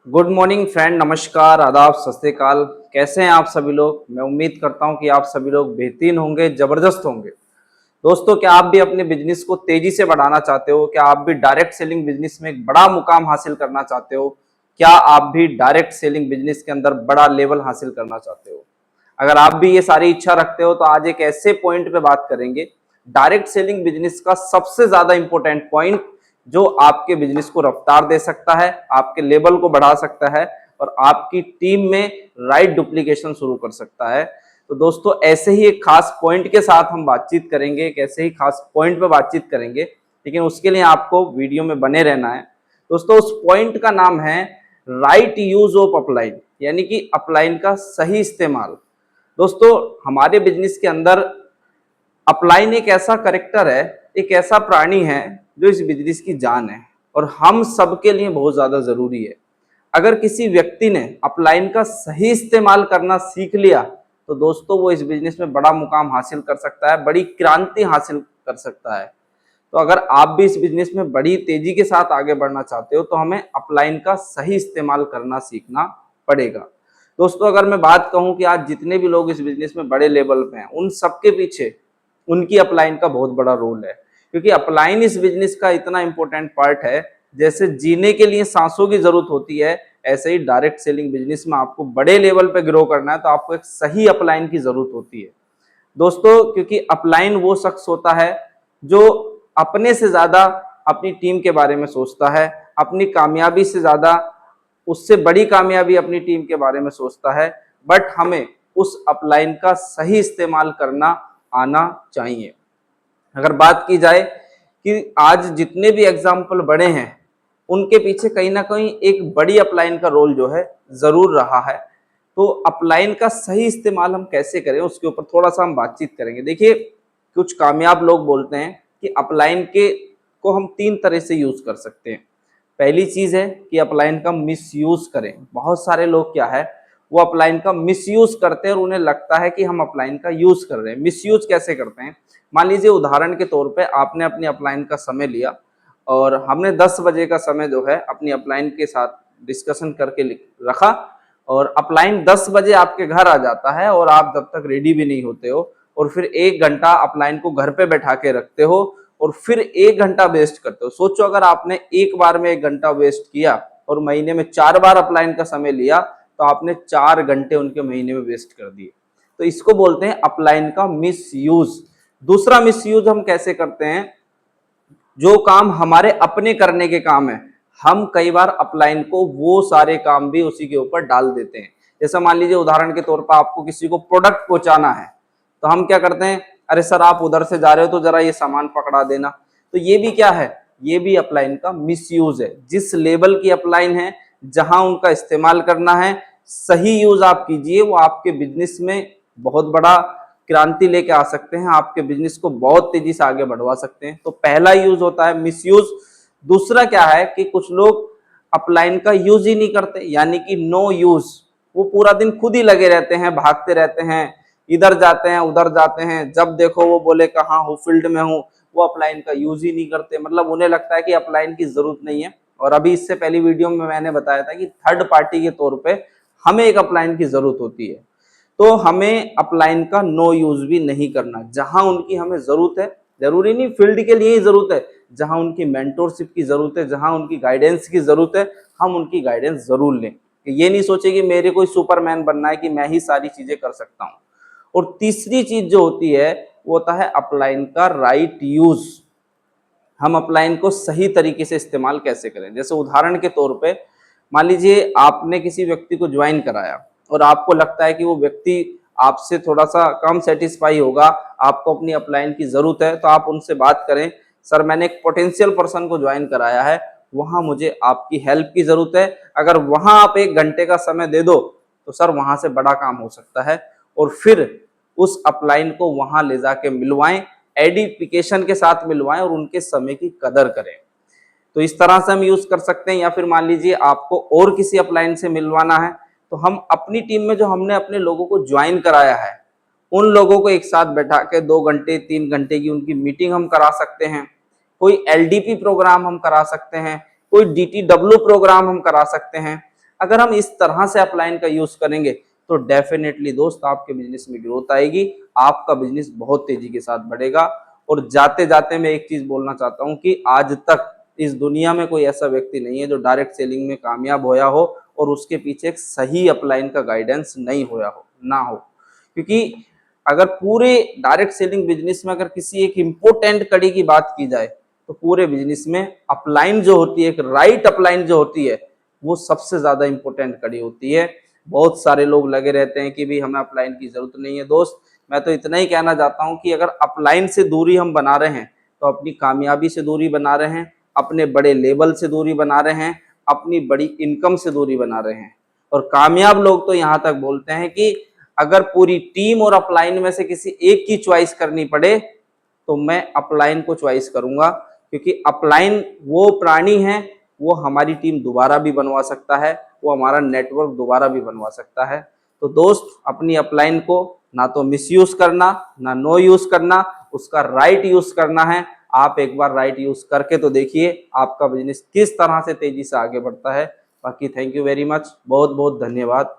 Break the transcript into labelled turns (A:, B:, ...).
A: Good morning friend, नमस्कार, आदाब, सत श्री अकाल। कैसे हैं आप सभी लोग? मैं उम्मीद करता हूं कि आप सभी लोग बेहतरीन होंगे, जबरदस्त होंगे। दोस्तों, क्या आप भी अपने बिजनेस को तेजी से बढ़ाना चाहते हो? क्या आप भी डायरेक्ट सेलिंग बिजनेस में एक बड़ा मुकाम हासिल करना चाहते हो? क्या आप भी डायरेक्ट सेलिंग बिजनेस के अंदर बड़ा लेवल हासिल करना चाहते हो? अगर आप भी ये सारी इच्छा रखते हो तो आज एक ऐसे पॉइंट पे बात करेंगे, डायरेक्ट सेलिंग बिजनेस का सबसे ज्यादा इंपॉर्टेंट पॉइंट जो आपके बिजनेस को रफ्तार दे सकता है, आपके लेवल को बढ़ा सकता है और आपकी टीम में राइट डुप्लीकेशन शुरू कर सकता है। तो दोस्तों, ऐसे ही एक खास पॉइंट के साथ हम बातचीत करेंगे, एक ऐसे ही खास पॉइंट पे बातचीत करेंगे, लेकिन उसके लिए आपको वीडियो में बने रहना है। दोस्तों, उस पॉइंट का नाम है राइट यूज ऑफ अपलाइन, यानी कि अपलाइन का सही इस्तेमाल। दोस्तों, हमारे बिजनेस के अंदर अपलाइन एक ऐसा करेक्टर है, एक ऐसा प्राणी है जो इस बिजनेस की जान है और हम सबके लिए बहुत ज्यादा जरूरी है। अगर किसी व्यक्ति ने अपलाइन का सही इस्तेमाल करना सीख लिया तो दोस्तों वो इस बिजनेस में बड़ा मुकाम हासिल कर सकता है, बड़ी क्रांति हासिल कर सकता है। तो अगर आप भी इस बिजनेस में बड़ी तेजी के साथ आगे बढ़ना चाहते हो तो हमें अपलाइन का सही इस्तेमाल करना सीखना पड़ेगा। दोस्तों, अगर मैं बात कहूं कि आज जितने भी लोग इस बिजनेस में बड़े लेवल पे हैं, उन सबके पीछे उनकी अपलाइन का बहुत बड़ा रोल है, क्योंकि अपलाइन इस बिजनेस का इतना इंपॉर्टेंट पार्ट है। जैसे जीने के लिए सांसों की जरूरत होती है, ऐसे ही डायरेक्ट सेलिंग बिजनेस में आपको बड़े लेवल पे ग्रो करना है तो आपको एक सही अपलाइन की जरूरत होती है। दोस्तों, क्योंकि अपलाइन वो शख्स होता है जो अपने से ज्यादा अपनी टीम के बारे में सोचता है, अपनी कामयाबी से ज्यादा उससे बड़ी कामयाबी अपनी टीम के बारे में सोचता है। बट हमें उस अपलाइन का सही इस्तेमाल करना आना चाहिए। अगर बात की जाए कि आज जितने भी एग्जाम्पल बड़े हैं उनके पीछे कहीं ना कहीं एक बड़ी अपलाइन का रोल जो है जरूर रहा है। तो अपलाइन का सही इस्तेमाल हम कैसे करें उसके ऊपर थोड़ा सा हम बातचीत करेंगे। देखिए, कुछ कामयाब लोग बोलते हैं कि अपलाइन के को हम तीन तरह से यूज कर सकते हैं। पहली चीज है कि अपलाइन का मिस यूज करें। बहुत सारे लोग क्या है, वो अपलाइन का मिस यूज करते हैं और उन्हें लगता है कि हम अपलाइन का यूज कर रहे हैं। मिस यूज कैसे करते हैं? मान लीजिए उदाहरण के तौर पे आपने अपनी अपलाइन का समय लिया और हमने 10 बजे का समय जो है अपनी अपलाइन के साथ डिस्कशन करके रखा, और अपलाइन 10 बजे आपके घर आ जाता है और आप जब तक रेडी भी नहीं होते हो और फिर 1 घंटा अपलाइन को घर पे बैठा के रखते हो और फिर 1 घंटा वेस्ट करते हो। सोचो, अगर आपने एक बार में 1 घंटा वेस्ट किया और महीने में 4 बार अपलाइन का समय लिया तो आपने 4 घंटे उनके महीने में वेस्ट कर दिए। तो इसको बोलते हैं अपलाइन का मिस यूज। दूसरा मिस यूज हम कैसे करते हैं? जो काम हमारे अपने करने के काम है, हम कई बार अपलाइन को वो सारे काम भी उसी के ऊपर डाल देते हैं। जैसा मान लीजिए उदाहरण के तौर पर आपको किसी को प्रोडक्ट पहुंचाना है, तो हम क्या करते हैं, अरे सर आप उधर से जा रहे हो तो जरा ये सामान पकड़ा देना। तो ये भी क्या है, ये भी अपलाइन का मिसयूज है। जिस लेवल की अपलाइन है, जहां उनका इस्तेमाल करना है, सही यूज आप कीजिए, वो आपके बिजनेस में बहुत बड़ा क्रांति लेके आ सकते हैं, आपके बिजनेस को बहुत तेजी से आगे बढ़वा सकते हैं। तो पहला यूज होता है मिसयूज। दूसरा क्या है कि कुछ लोग अपलाइन का यूज ही नहीं करते, यानी कि नो यूज। वो पूरा दिन खुद ही लगे रहते हैं, भागते रहते हैं, इधर जाते हैं उधर जाते हैं, जब देखो वो बोले कहाँ हूँ, फील्ड में हूँ। वो अपलाइन का यूज ही नहीं करते, मतलब उन्हें लगता है कि अपलाइन की जरूरत नहीं है। और अभी इससे पहली वीडियो में मैंने बताया था कि थर्ड पार्टी के तौर पे हमें एक अपलाइन की जरूरत होती है। तो हमें अपलाइन का नो यूज भी नहीं करना। जहां उनकी हमें जरूरत है, जरूरी नहीं फील्ड के लिए ही जरूरत है, जहां उनकी मेंटोरशिप की जरूरत है, जहां उनकी गाइडेंस की जरूरत है, हम उनकी गाइडेंस जरूर लें। ये नहीं सोचे कि मेरे कोई सुपरमैन बनना है, कि मैं ही सारी चीजें कर सकता हूं। और तीसरी चीज जो होती है वो होता है अपलाइन का राइट यूज। हम अपलाइन को सही तरीके से इस्तेमाल कैसे करें? जैसे उदाहरण के तौर पे मान लीजिए आपने किसी व्यक्ति को ज्वाइन कराया और आपको लगता है कि वो व्यक्ति आपसे थोड़ा सा कम सेटिस्फाई होगा, आपको अपनी अपलाइन की जरूरत है, तो आप उनसे बात करें, सर मैंने एक पोटेंशियल पर्सन को ज्वाइन कराया है, वहां मुझे आपकी हेल्प की जरूरत है। अगर वहां आप 1 घंटे का समय दे दो तो सर वहां से बड़ा काम हो सकता है। और फिर उस अपलाइन को वहां ले जाके मिलवाएं, एडिफिकेशन के साथ मिलवाएं और उनके समय की कदर करें। तो इस तरह से हम यूज कर सकते हैं। या फिर मान लीजिए आपको और किसी अपलाइन से मिलवाना है, तो हम अपनी टीम में जो हमने अपने लोगों को ज्वाइन कराया है, उन लोगों को एक साथ बैठा के 2 घंटे 3 घंटे की उनकी मीटिंग हम करा सकते हैं। कोई एलडीपी प्रोग्राम हम करा सकते हैं, कोई डीटीडब्ल्यू प्रोग्राम हम करा सकते हैं। अगर हम इस तरह से अपलाइन का यूज करेंगे तो डेफिनेटली दोस्त आपके बिजनेस में ग्रोथ आएगी, आपका बिजनेस बहुत तेजी के साथ बढ़ेगा। और जाते जाते मैं एक चीज बोलना चाहता हूं कि आज तक इस दुनिया में कोई ऐसा व्यक्ति नहीं है जो डायरेक्ट सेलिंग में कामयाब होया हो और उसके पीछे एक सही अपलाइन का गाइडेंस नहीं होया हो ना हो। क्योंकि अगर पूरे डायरेक्ट सेलिंग बिजनेस में अगर किसी एक इंपोर्टेंट कड़ी की बात की जाए तो पूरे बिजनेस में अपलाइन जो होती है, एक राइट अपलाइन जो होती है, वो सबसे ज्यादा इंपॉर्टेंट कड़ी होती है। बहुत सारे लोग लगे रहते हैं कि भी हमें अपलाइन की जरूरत नहीं है। दोस्त मैं तो इतना ही कहना चाहता हूं कि अगर अपलाइन से दूरी हम बना रहे हैं तो अपनी कामयाबी से दूरी बना रहे हैं, अपने बड़े लेवल से दूरी बना रहे हैं, अपनी बड़ी इनकम से दूरी बना रहे हैं। और कामयाब लोग तो यहां तक बोलते हैं कि अगर पूरी टीम और अपलाइन में से किसी एक की चॉइस करनी पड़े तो मैं अपलाइन को चॉइस करूंगा, क्योंकि अपलाइन वो प्राणी है, वो हमारी टीम दोबारा भी बनवा सकता है, वो हमारा नेटवर्क दोबारा भी बनवा सकता है। तो दोस्त अपनी अपलाइन को ना तो मिसयूज करना ना नो यूज करना, उसका राइट यूज करना है। आप एक बार राइट यूज करके तो देखिए आपका बिजनेस किस तरह से तेजी से आगे बढ़ता है। बाकी थैंक यू वेरी मच, बहुत बहुत धन्यवाद।